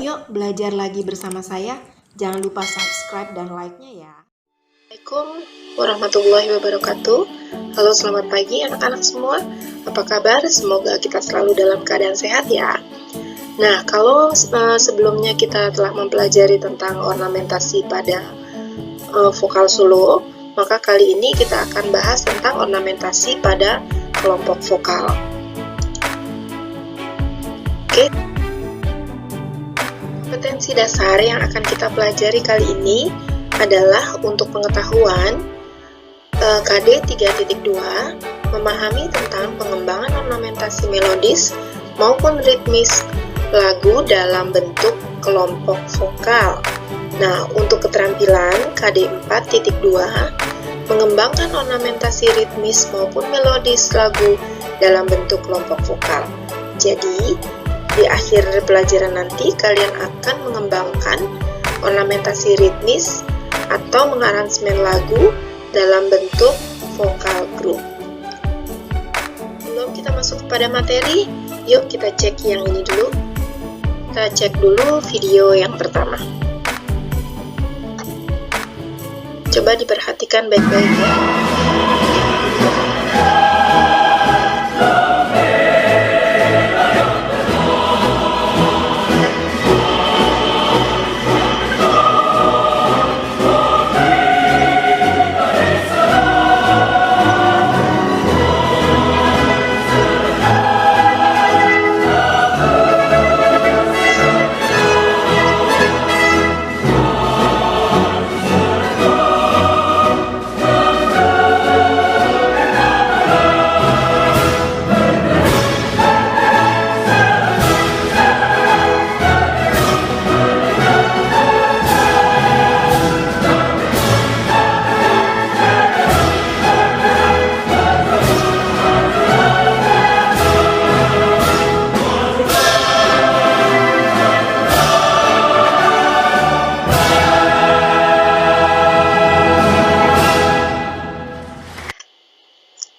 Yuk belajar lagi bersama saya. Jangan lupa subscribe dan like-nya ya. Assalamualaikum warahmatullahi wabarakatuh. Halo, selamat pagi anak-anak semua. Apa kabar? Semoga kita selalu dalam keadaan sehat ya. Nah, kalau sebelumnya kita telah mempelajari tentang ornamentasi pada vokal solo, maka kali ini kita akan bahas tentang ornamentasi pada kelompok vokal. Oke. Kompetensi dasar yang akan kita pelajari kali ini adalah untuk pengetahuan KD 3.2, memahami tentang pengembangan ornamentasi melodis maupun ritmis lagu dalam bentuk kelompok vokal. Nah, untuk keterampilan KD 4.2, mengembangkan ornamentasi ritmis maupun melodis lagu dalam bentuk kelompok vokal. Jadi, di akhir pelajaran nanti kalian akan mengembangkan ornamentasi ritmis atau mengaransemen lagu dalam bentuk vokal group. Sebelum kita masuk kepada materi, yuk kita cek yang ini dulu. Kita cek dulu video yang pertama. Coba diperhatikan baik-baik ya.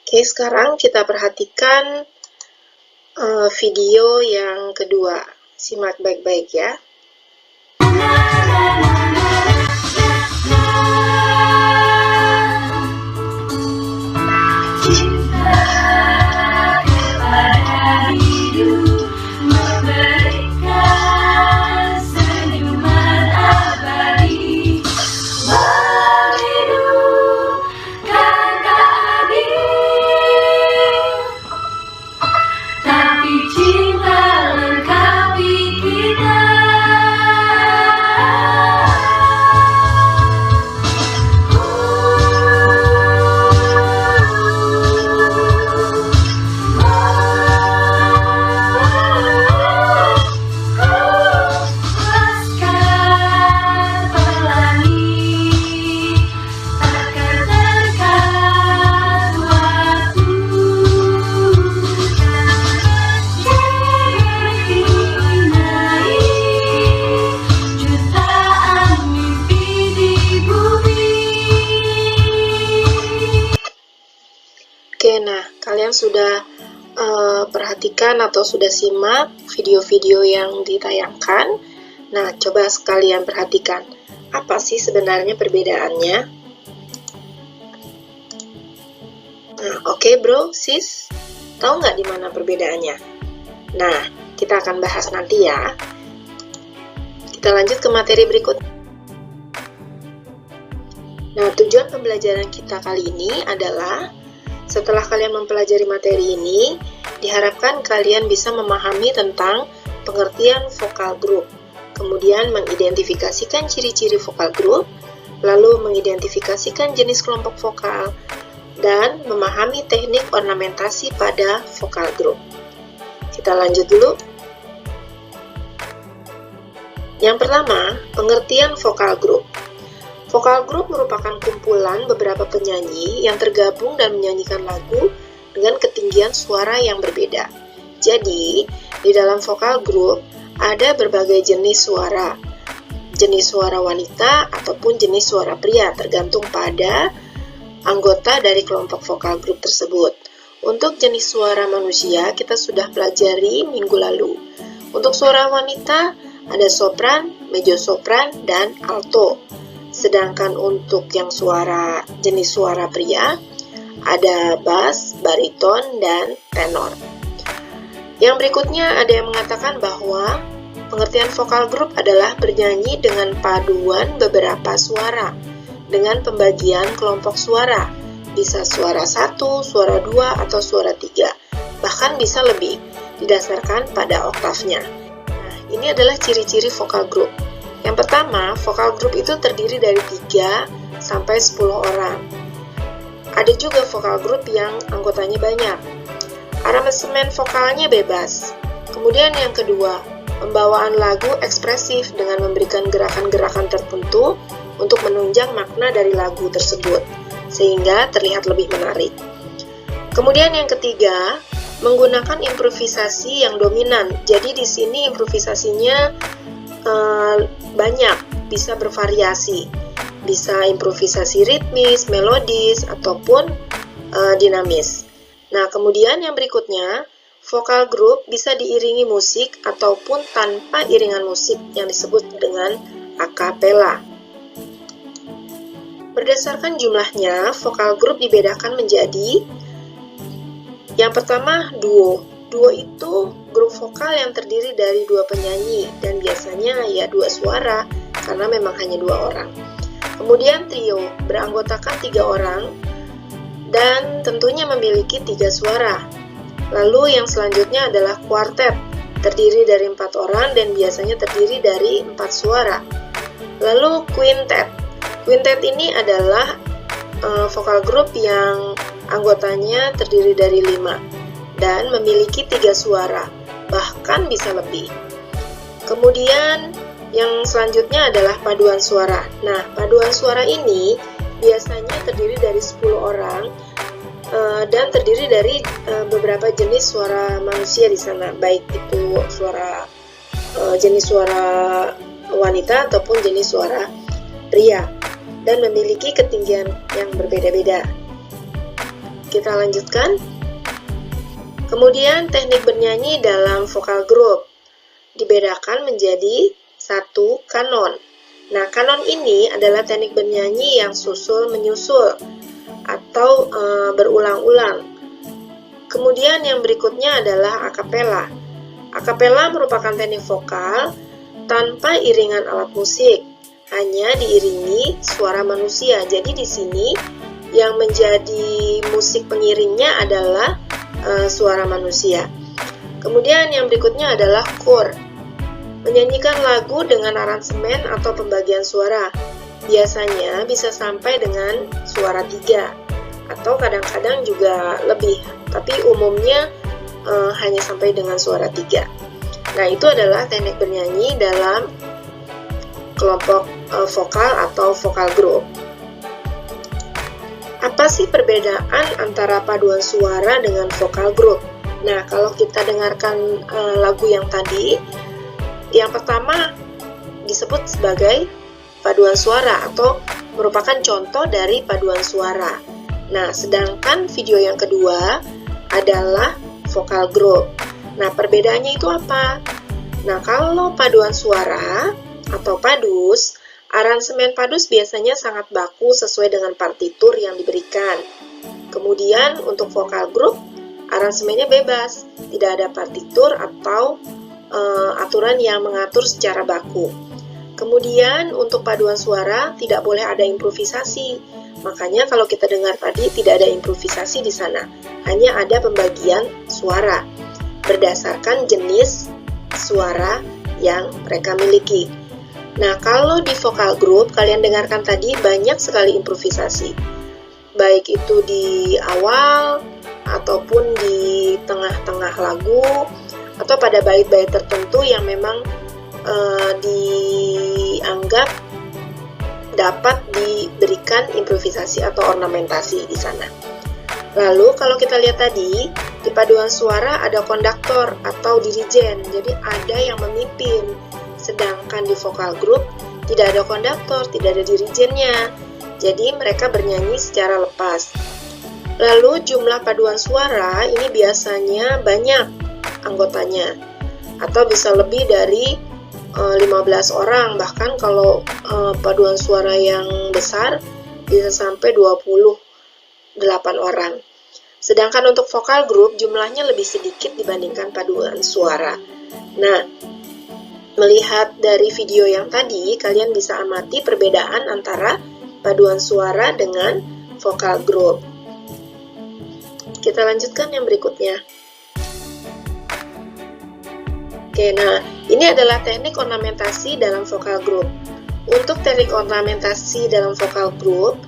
Oke, sekarang kita perhatikan video yang kedua. Simak baik-baik ya. Oke, nah kalian sudah perhatikan atau sudah simak video-video yang ditayangkan. Nah, coba sekalian perhatikan, apa sih sebenarnya perbedaannya? Nah, oke bro, sis, tahu nggak di mana perbedaannya? Nah, kita akan bahas nanti ya. Kita lanjut ke materi berikut. Nah, tujuan pembelajaran kita kali ini adalah setelah kalian mempelajari materi ini, diharapkan kalian bisa memahami tentang pengertian vokal group, kemudian mengidentifikasikan ciri-ciri vokal group, lalu mengidentifikasikan jenis kelompok vokal, dan memahami teknik ornamentasi pada vokal group. Kita lanjut dulu. Yang pertama, pengertian vokal group. Vokal group merupakan kumpulan beberapa penyanyi yang tergabung dan menyanyikan lagu dengan ketinggian suara yang berbeda. Jadi, di dalam vokal group ada berbagai jenis suara wanita ataupun jenis suara pria, tergantung pada anggota dari kelompok vokal group tersebut. Untuk jenis suara manusia, kita sudah pelajari minggu lalu. Untuk suara wanita, ada sopran, mezzo-sopran, dan alto. Sedangkan untuk yang jenis suara pria, ada bass, bariton, dan tenor. Yang berikutnya ada yang mengatakan bahwa pengertian vokal group adalah bernyanyi dengan paduan beberapa suara dengan pembagian kelompok suara, bisa suara 1, suara 2, atau suara 3, bahkan bisa lebih, didasarkan pada oktavnya. Nah, ini adalah ciri-ciri vokal group. Yang pertama, vokal group itu terdiri dari 3 sampai 10 orang. Ada juga vokal group yang anggotanya banyak. Aransemen vokalnya bebas. Kemudian yang kedua, pembawaan lagu ekspresif dengan memberikan gerakan-gerakan tertentu untuk menunjang makna dari lagu tersebut, sehingga terlihat lebih menarik. Kemudian yang ketiga, menggunakan improvisasi yang dominan. Jadi di sini improvisasinya banyak, bisa bervariasi, bisa improvisasi ritmis, melodis, ataupun dinamis. Nah, kemudian yang berikutnya, vokal group bisa diiringi musik ataupun tanpa iringan musik yang disebut dengan a cappella. Berdasarkan jumlahnya, vokal group dibedakan menjadi yang pertama, duo. Duo itu grup vokal yang terdiri dari 2 penyanyi dan biasanya ya 2 suara karena memang hanya 2 orang. Kemudian trio beranggotakan 3 orang dan tentunya memiliki 3 suara. Lalu yang selanjutnya adalah kuartet, terdiri dari 4 orang dan biasanya terdiri dari 4 suara. Lalu quintet. Quintet ini adalah vokal group yang anggotanya terdiri dari 5 dan memiliki 3 suara, bahkan bisa lebih. Kemudian yang selanjutnya adalah paduan suara. Nah, paduan suara ini biasanya terdiri dari 10 orang dan terdiri dari beberapa jenis suara manusia di sana, baik itu jenis suara wanita ataupun jenis suara pria, dan memiliki ketinggian yang berbeda-beda. Kita lanjutkan. Kemudian teknik bernyanyi dalam vokal group dibedakan menjadi 1 kanon. Nah, kanon ini adalah teknik bernyanyi yang susul-menyusul atau berulang-ulang. Kemudian yang berikutnya adalah a cappella. A cappella merupakan teknik vokal tanpa iringan alat musik, hanya diiringi suara manusia. Jadi di sini yang menjadi musik pengiringnya adalah suara manusia. Kemudian yang berikutnya adalah kor. Menyanyikan lagu dengan aransemen atau pembagian suara. Biasanya bisa sampai dengan suara 3 atau kadang-kadang juga lebih, tapi umumnya hanya sampai dengan suara 3. Nah, itu adalah teknik bernyanyi dalam kelompok vokal atau vokal group. Apa sih perbedaan antara paduan suara dengan vokal group? Nah, kalau kita dengarkan lagu yang tadi, yang pertama disebut sebagai paduan suara atau merupakan contoh dari paduan suara. Nah, sedangkan video yang kedua adalah vokal group. Nah, perbedaannya itu apa? Nah, kalau paduan suara atau padus, aransemen padus biasanya sangat baku sesuai dengan partitur yang diberikan. Kemudian untuk vokal group, aransemennya bebas, tidak ada partitur atau aturan yang mengatur secara baku. Kemudian untuk paduan suara tidak boleh ada improvisasi. Makanya kalau kita dengar tadi tidak ada improvisasi di sana, hanya ada pembagian suara berdasarkan jenis suara yang mereka miliki. Nah, kalau di vokal group kalian dengarkan tadi banyak sekali improvisasi, baik itu di awal ataupun di tengah-tengah lagu atau pada bait-bait tertentu yang memang dianggap dapat diberikan improvisasi atau ornamentasi di sana. Lalu kalau kita lihat tadi, di paduan suara ada konduktor atau dirijen, jadi ada yang memimpin. Sedangkan di vokal group tidak ada konduktor, tidak ada dirijennya. Jadi mereka bernyanyi secara lepas. Lalu jumlah paduan suara ini biasanya banyak anggotanya, atau bisa lebih dari 15 orang, bahkan kalau paduan suara yang besar bisa sampai 28 orang. Sedangkan untuk vokal group jumlahnya lebih sedikit dibandingkan paduan suara. Nah, melihat dari video yang tadi, kalian bisa amati perbedaan antara paduan suara dengan vokal group. Kita lanjutkan yang berikutnya. Oke, nah ini adalah teknik ornamentasi dalam vokal group. Untuk teknik ornamentasi dalam vokal group,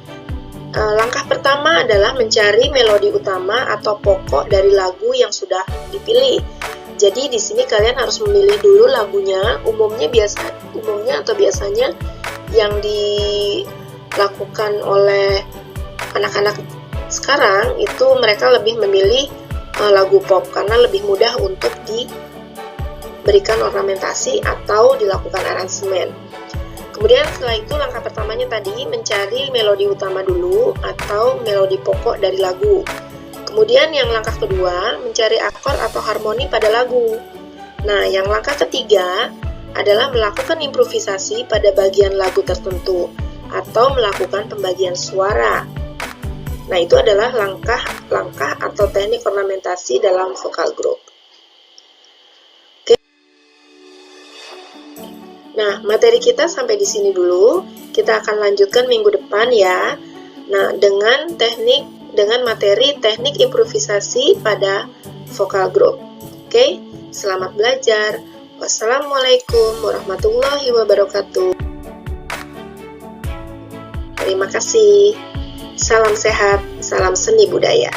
langkah pertama adalah mencari melodi utama atau pokok dari lagu yang sudah dipilih. Jadi di sini kalian harus memilih dulu lagunya. Biasanya yang dilakukan oleh anak-anak sekarang itu mereka lebih memilih lagu pop karena lebih mudah untuk diberikan ornamentasi atau dilakukan aransemen. Kemudian setelah itu langkah pertamanya tadi mencari melodi utama dulu atau melodi pokok dari lagu. Kemudian yang langkah kedua mencari akord atau harmoni pada lagu. Nah, yang langkah ketiga adalah melakukan improvisasi pada bagian lagu tertentu atau melakukan pembagian suara. Nah, itu adalah langkah-langkah atau teknik ornamentasi dalam vokal group. Nah, materi kita sampai di sini dulu. Kita akan lanjutkan minggu depan ya. Nah, dengan materi teknik improvisasi pada vokal group. Oke, selamat belajar. Wassalamualaikum warahmatullahi wabarakatuh. Terima kasih. Salam sehat, salam seni budaya.